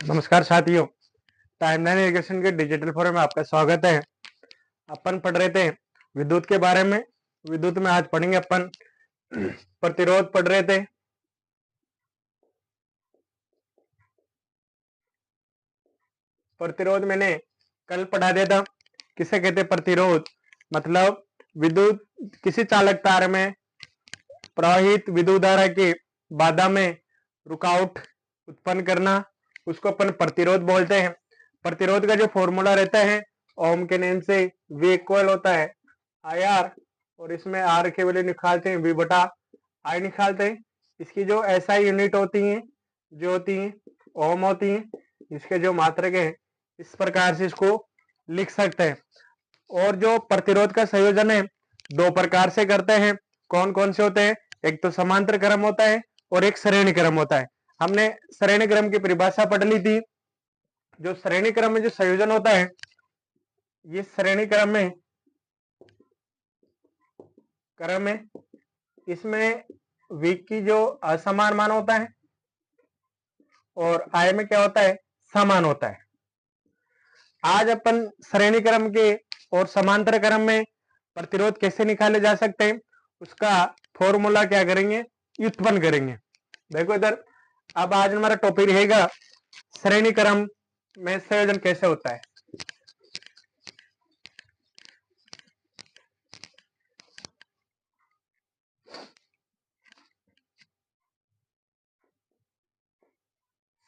नमस्कार साथियों, timeline education के डिजिटल फोरम में आपका स्वागत है। अपन पढ़ रहे थे विद्युत के बारे में। विद्युत में आज पढ़ेंगे अपन प्रतिरोध पढ़ रहे थे। प्रतिरोध मैंने कल पढ़ा दिया था। किसे कहते प्रतिरोध? मतलब विद्युत किसी चालक तार में प्रवाहित विद्युत धारा की बाधा में रुकावट उत्पन्न करना, उसको अपन प्रतिरोध बोलते हैं। प्रतिरोध का जो फॉर्मूला रहता है ओम के नेम से V इक्वल होता है आई आर, और इसमें आर के वैल्यू निकालते हैं V बटा आई निकालते हैं। इसकी जो एसआई यूनिट होती है जो होती है ओम होती है। इसके जो मात्रक है इस प्रकार से इसको लिख सकते हैं। और जो प्रतिरोध का संयोजन है दो प्रकार से करते हैं। कौन कौन से होते हैं? एक तो समांतर क्रम होता है और एक श्रेणी क्रम होता है। हमने श्रेणी क्रम की परिभाषा पढ़ ली थी। जो श्रेणी क्रम में जो संयोजन होता है, ये श्रेणी क्रम में इसमें V की जो असमान मान होता है और I में क्या होता है? समान होता है। आज अपन श्रेणी क्रम के और समांतर क्रम में प्रतिरोध कैसे निकाले जा सकते हैं उसका फॉर्मूला क्या करेंगे? व्युत्पन्न करेंगे। देखो इधर, अब आज हमारा टॉपिक रहेगा श्रेणी क्रम में संयोजन कैसे होता है।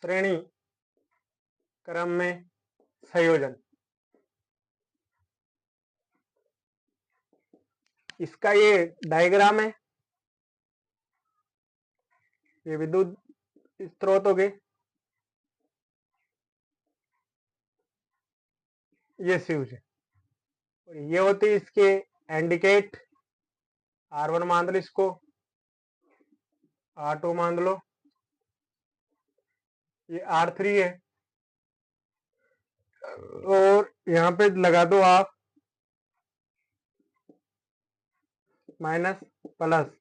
श्रेणी क्रम में संयोजन, इसका ये डायग्राम है। ये विद्युत स्रोत हो गए, ये स्विच है, और ये होती है इसके इंडिकेट। R1 मान लो, इसको R2 मान लो, ये R3 है, और यहाँ पे लगा दो आप माइनस प्लस,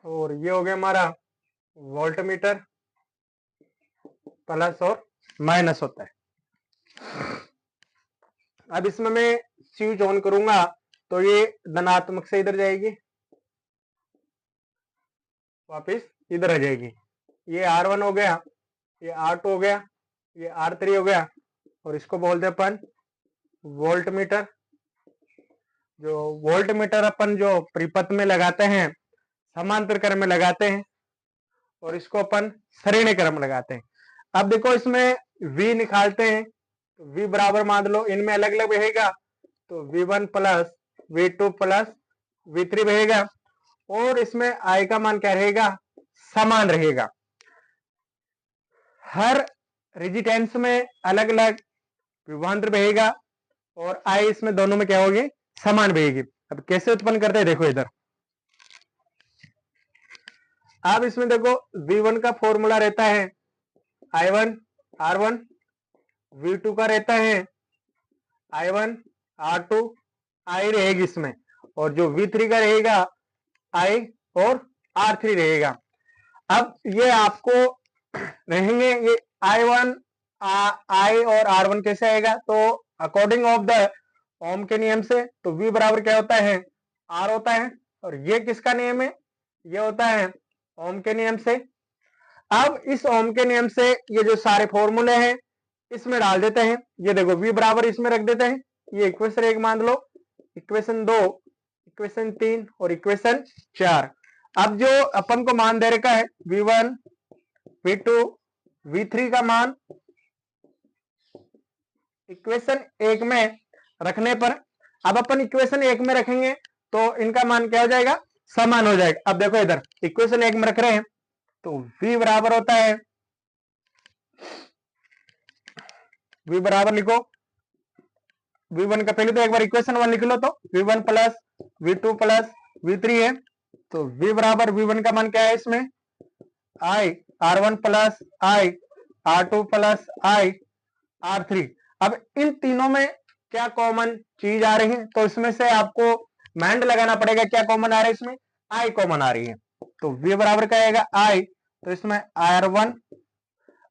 और ये हो गया हमारा वोल्ट मीटर। प्लस और माइनस होता है। अब इसमें मैं स्विच ऑन करूंगा तो ये धनात्मक से इधर जाएगी, वापस इधर आ जाएगी। ये R1 हो गया, ये R2 हो गया, ये R3 हो गया, और इसको बोलते अपन वोल्ट मीटर। जो वोल्ट मीटर अपन जो परिपथ में लगाते हैं, समांतर क्रम में लगाते हैं, और इसको अपन श्रेणी क्रम में लगाते हैं। अब देखो इसमें V निकालते हैं तो V बराबर मान लो, इनमें अलग अलग रहेगा तो V1 plus V2 plus V3 रहेगा, और इसमें I का मान क्या रहेगा? समान रहेगा। हर रेजिस्टेंस में अलग अलग विभवांतर बहेगा, और I इसमें दोनों में क्या होगी? समान बहेगी। अब कैसे उत्पन्न करते हैं देखो इधर। अब इसमें देखो V1 का फॉर्मूला रहता है I1 R1, V2 का रहता है I1 R2 I रहेगी इसमें, और जो V3 का रहेगा I और R3 रहेगा। अब ये आपको रहेंगे ये I1 I और R1 कैसे आएगा? तो अकॉर्डिंग ऑफ द ओम के नियम से तो V बराबर क्या होता है? R होता है, और ये किसका नियम है? ये होता है ओम के नियम से। अब इस ओम के नियम से ये जो सारे फॉर्मूले हैं इसमें डाल देते हैं। ये देखो V बराबर इसमें रख देते हैं। ये इक्वेशन 1 मान लो, इक्वेशन 2, इक्वेशन 3 और इक्वेशन 4। अब जो अपन को मान दे रखा है V1 V2 V3 का मान इक्वेशन 1 में रखने पर, अब अपन इक्वेशन 1 में रखेंगे तो इनका मान क्या हो जाएगा? समान हो जाएगा। अब देखो इधर इक्वेशन 1 में रख रहे हैं तो V बराबर होता है, V बराबर लिखो V1 का, पहले तो एक बार इक्वेशन 1 लिख लो, तो V1 plus V2 plus V3 है, तो V बराबर V1 का मान क्या है इसमें? I R1 plus I R2 plus I R3। अब इन तीनों में क्या कॉमन चीज आ रही है? तो इसमें से आपको माइंड लगाना पड़ेगा क्या कॉमन आ रहा है इसमें? I कॉमन आ रही है, तो V बराबर क्या आएगा? I, तो इसमें R1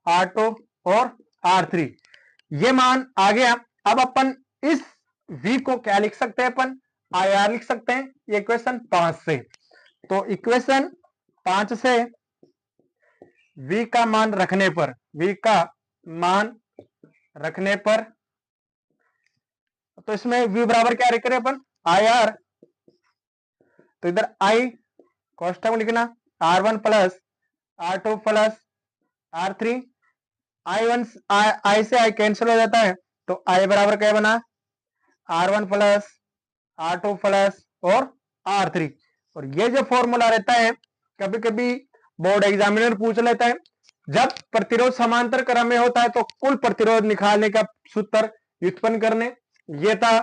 R2 और R3। ये मान आ गया। अब अपन इस V को क्या लिख सकते हैं, अपन IR लिख सकते हैं, ये इक्वेशन 5 से। तो इक्वेशन 5 से V का मान रखने पर, V का मान रखने पर, तो इसमें V बराबर क्या रख रहे अपन, IR। तो इधर I कॉस्ट लिखना, R1 plus R2 plus R3। I से I कैंसिल हो जाता है, तो I बराबर क्या बना, R1 प्लस R2 प्लस और R3। और ये जो फॉर्मूला रहता है, कभी कभी बोर्ड एग्जामिनर पूछ लेता है, जब प्रतिरोध समांतर क्रम में होता है तो कुल प्रतिरोध निकालने का सूत्र व्युत्पन्न करने, ये था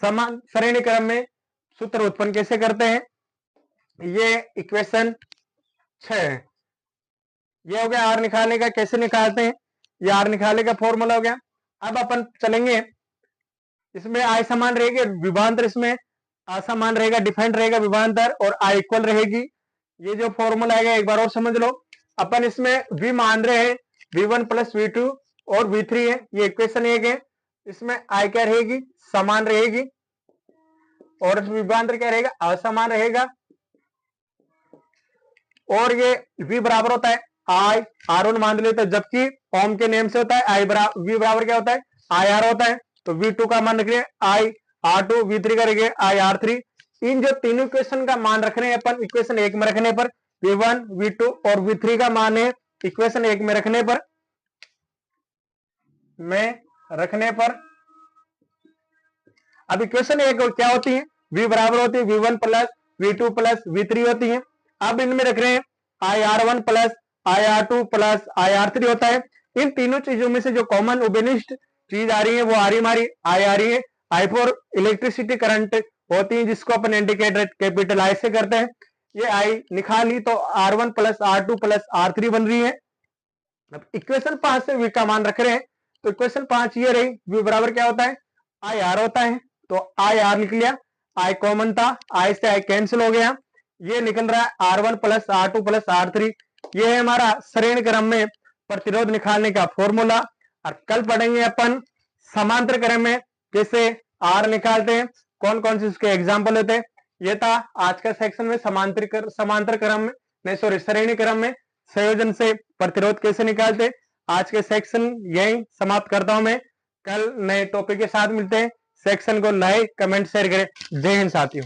समान श्रेणी क्रम में सूत्र उत्पन्न कैसे करते हैं, ये इक्वेशन 6 है। ये हो गया आर निकालने का, कैसे निकालते हैं, ये आर निकालने का फॉर्मूला हो गया। अब अपन चलेंगे, इसमें आई समान रहेगी, विभवांतर इसमें असमान रहेगा, डिफाइंड रहेगा विभवांतर, और आई इक्वल रहेगी। ये जो फॉर्मूला है एक बार और समझ लो। अपन इसमें V मान रहे हैं, V1 प्लस V2 और V3 है, ये इक्वेशन 1 है। इसमें आई क्या रहेगी, समान रहेगी, और विभवांतर क्या रहेगा, असमान रहेगा। और ये V बराबर होता है I R1 मान लेते हैं, जबकि ओम के नियम से होता है V बराबर क्या होता है, IR होता है। तो V2 का मान रखिए I R2, V3 का रखिए I R3। इन जो तीनों इक्वेशन का मान रख रहे हैं अपन, इक्वेशन 1 में रखने पर V1, V2 और V3 का मान है इक्वेशन 1 में रखने पर, अब इक्वेशन 1 क्या होती है, V बराबर होती है V1 plus V2 plus V3 होती है। अब इनमें रख रहे हैं IR1 plus IR2 plus IR3 होता है। इन तीनों चीजों में से जो कॉमन उभयनिष्ठ चीज आ रही है वो आ रही हमारी आई आ रही है। आई फॉर इलेक्ट्रिसिटी करंट होती है, जिसको अपन इंडिकेट कैपिटल आई से करते हैं। ये आई निकाली तो R1 plus R2 plus R3 बन रही है। अब इक्वेशन 5 से V का मान रख रहे हैं, तो इक्वेशन 5 ये रही, V बराबर क्या होता है, IR होता है। तो IR लिख लिया, I कॉमन था, I से I कैंसिल हो गया, ये निकल रहा है R1 plus R2 plus R3। ये है हमारा श्रेणी क्रम में प्रतिरोध निकालने का फॉर्मूला। और कल पढ़ेंगे अपन समांतर क्रम में कैसे R निकालते हैं, कौन कौन से उसके एग्जाम्पल होते हैं। ये था आज का सेक्शन में समांतर क्रम में, नहीं सॉरी श्रेणी क्रम में संयोजन से प्रतिरोध कैसे निकालते। आज के सेक्शन यही समाप्त करता हूं मैं, कल नए टॉपिक के साथ मिलते हैं। सेक्शन को लाइक कमेंट शेयर करें। जय हिंद साथियों।